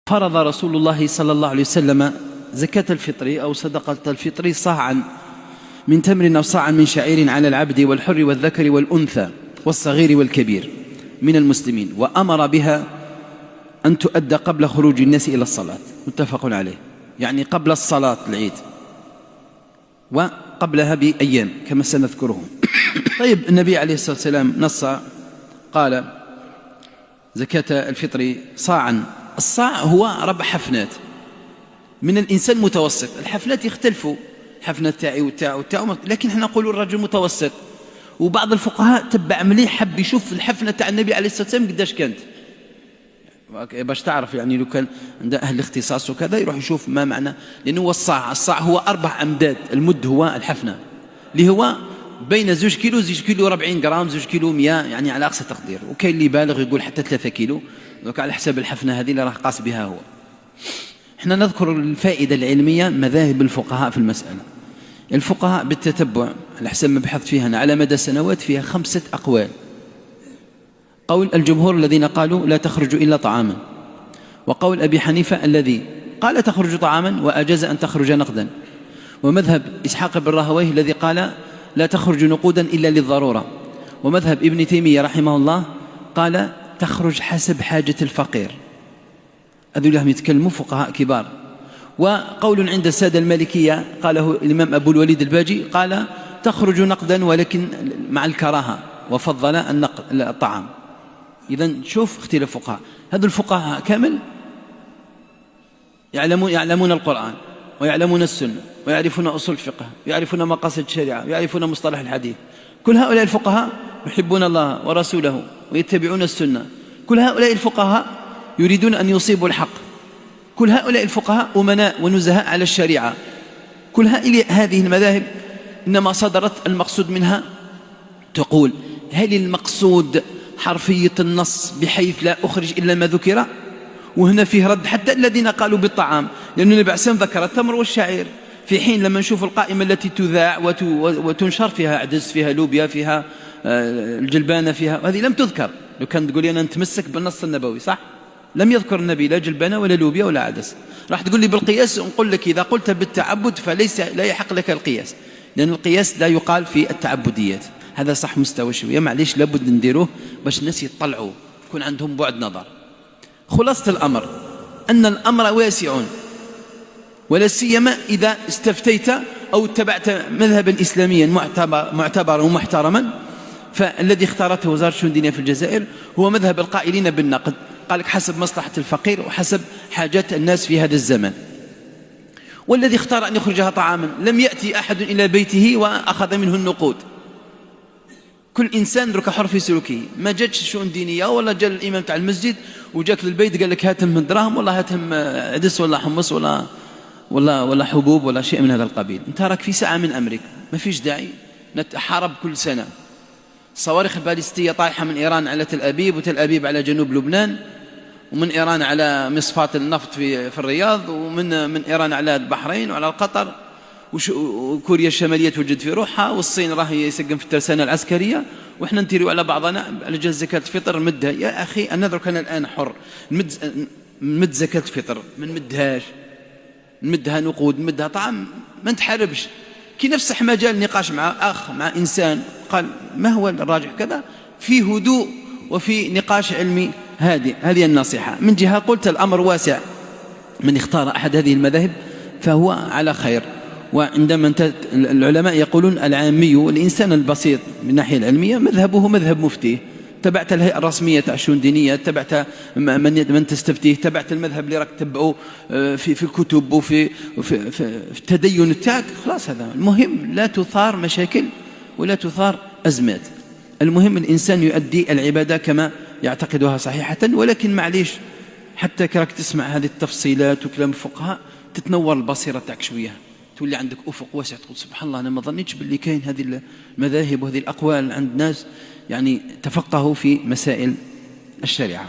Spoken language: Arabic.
فرض رسول الله صلى الله عليه وسلم زكاة الفطر أو صدقة الفطر صاعا من تمر أو صاعا من شعير على العبد والحر والذكر والأنثى والصغير والكبير من المسلمين، وأمر بها أن تؤدى قبل خروج الناس إلى الصلاة. متفق عليه، يعني قبل الصلاة العيد وقبلها بأيام كما سنذكره. طيب، النبي عليه الصلاة والسلام نص قال زكاة الفطر صاعا. الصاع هو ربع حفنات من الإنسان متوسط. الحفنات يختلفوا، حفنة تاعي وتاعه وتاعه، لكن احنا نقولوا الرجل متوسط. وبعض الفقهاء تبع مليح، حب يشوف الحفنة تاع النبي عليه الصلاة والسلام قداش كانت، باش تعرف يعني لو كان عند أهل الاختصاص وكذا يروح يشوف ما معنى. لأنه هو الصاع هو 4 أمداد، المد هو الحفنة اللي هو بين 2 كيلو 2 كيلو 40 غرام 2 كيلو 100، يعني على أقصى تقدير. وكاين اللي بالغ يقول حتى 3 كيلو، دوك على حساب الحفنة هذه اللي راح قاس بها هو. احنا نذكر الفائدة العلمية، مذاهب الفقهاء في المسألة. الفقهاء بالتتبع على حسب ما بحثت فيها أنا على مدى سنوات فيها 5 أقوال. قول الجمهور الذين قالوا لا تخرج إلا طعاما، وقول أبي حنيفة الذي قال تخرج طعاما وأجاز أن تخرج نقدا، ومذهب إسحاق بن راهويه الذي قال لا تخرج نقودا إلا للضرورة، ومذهب ابن تيمية رحمه الله قال تخرج حسب حاجة الفقير. هذول لهم يتكلموا فقهاء كبار. وقول عند السادة المالكية قاله الإمام أبو الوليد الباجي قال تخرج نقدا ولكن مع الكراهة، وفضل الطعام. إذن شوف اختلاف فقهاء. هذول الفقهاء كامل يعلمون القرآن ويعلمون السنة ويعرفون أصول الفقه ويعرفون مقاصد الشريعة ويعرفون مصطلح الحديث. كل هؤلاء الفقهاء يحبون الله ورسوله ويتبعون السنة. كل هؤلاء الفقهاء يريدون أن يصيبوا الحق. كل هؤلاء الفقهاء أمناء ونزهاء على الشريعة. كل هذه المذاهب إنما صدرت المقصود منها تقول هل المقصود حرفية النص بحيث لا أخرج إلا ما ذكر؟ وهنا فيه رد حتى الذين قالوا بالطعام، لأن النبي عليه الصلاة والسلام ذكر التمر والشعير، في حين لما نشوف القائمة التي تذاع وتنشر فيها عدس، فيها لوبيا، فيها الجلبانة، فيها هذه لم تذكر. لو كان تقول لي أنا نتمسك بالنص النبوي صح، لم يذكر النبي لا جلبانة ولا لوبيا ولا عدس. راح تقول لي بالقياس، نقول لك إذا قلت بالتعبد فليس لا يحق لك القياس، لأن القياس لا يقال في التعبديات. هذا صح مستوى شوية، معليش لابد نديروه باش الناس يطلعوا يكون عندهم بعد نظر. خلاصة الأمر أن الأمر واسع، ولا سيما إذا استفتيت أو اتبعت مذهبا إسلاميا معتبرا ومحترما. فالذي اختارته وزارة الشؤون الدينية في الجزائر هو مذهب القائلين بالنقد، قال لك حسب مصلحة الفقير وحسب حاجات الناس في هذا الزمن. والذي اختار أن يخرجها طعاما، لم يأتي أحد إلى بيته وأخذ منه النقود. كل إنسان درك حر في سلوكه. ما جاتش الشؤون الدينية ولا جاء الإمام تاع المسجد وجاك للبيت قال لك هاتم دراهم ولا هاتم عدس ولا حمص ولا حبوب ولا شيء من هذا القبيل. انت راك في ساعة من أمرك، ما فيش داعي نتحارب كل سنة. الصواريخ الباليستية طايحة من إيران على تل أبيب، وتل أبيب على جنوب لبنان، ومن إيران على مصفات النفط في الرياض، ومن إيران على البحرين وعلى قطر، وكوريا الشمالية توجد في روحها، والصين راهي يسقم في الترسانة العسكرية، وإحنا نتيروا على بعضنا على جهة زكاة الفطر نمدها. يا أخي أنا ذرك أنا الآن حر نمد زكاة الفطر، ما نمدهاش، نمدها نقود، نمدها طعام، ما نتحاربش. كي نفسح مجال نقاش مع مع إنسان قال ما هو الراجح كذا، في هدوء وفي نقاش علمي هادئ. هذه النصيحة. من جهة قلت الأمر واسع، من اختار أحد هذه المذاهب فهو على خير. وعندما العلماء يقولون العامي والإنسان البسيط من الناحية العلمية مذهبه مذهب مفتيه. تبعت الهيئة الرسمية تاع الشؤون الدينية، تبعت من تستفتيه، تبعت المذهب اللي راك تتبعه في الكتب وفي التدين تاعك، خلاص. هذا المهم، لا تثار مشاكل ولا تثار أزمات. المهم الإنسان يؤدي العبادة كما يعتقدها صحيحة. ولكن معليش حتى كراك تسمع هذه التفصيلات وكلام الفقهاء تتنور البصيرة تاعك شوية، تولي عندك أفق واسع، تقول سبحان الله أنا ما ظنيتش باللي كاين هذه المذاهب وهذه الأقوال عند ناس يعني تفقهوا في مسائل الشريعة.